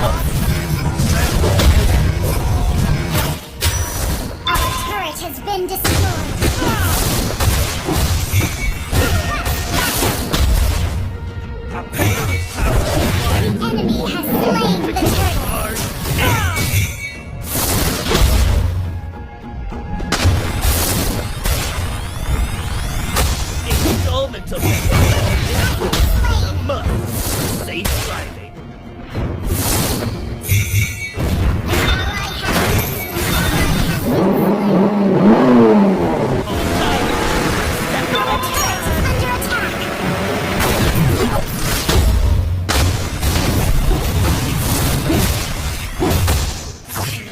Our turret has been destroyed. The enemy has slain the turret. Installment of must safe driving. Our turret is under attack.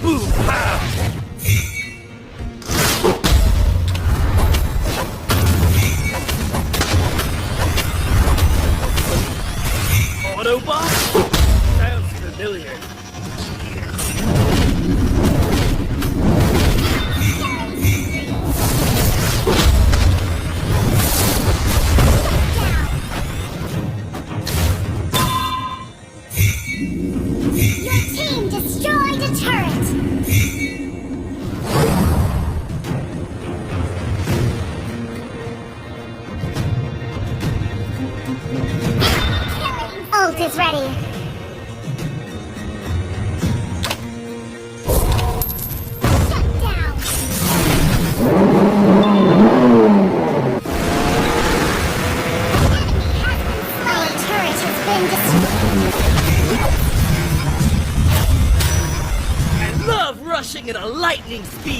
Boom! Pow! Autobot? Sounds familiar. Your team destroyed a turret. Ult is ready. Shut down. Our turret has been destroyed. I love rushing at a lightning speed.